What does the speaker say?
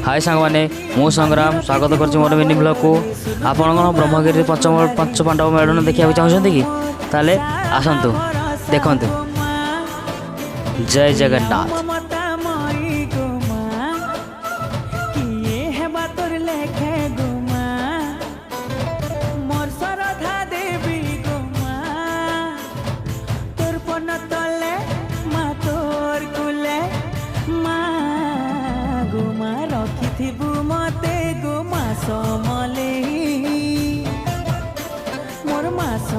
हाय सांग मैंने मु संग्राम स्वागत कर मोर मिनी ब्लॉग को। आपण कौन ब्रह्मगिरी पंच पांडव मेलन देखा चाहते कि ताले आसतु देखु। जय जगन्नाथ। रखिथिबु मते गो मास मले मोर मास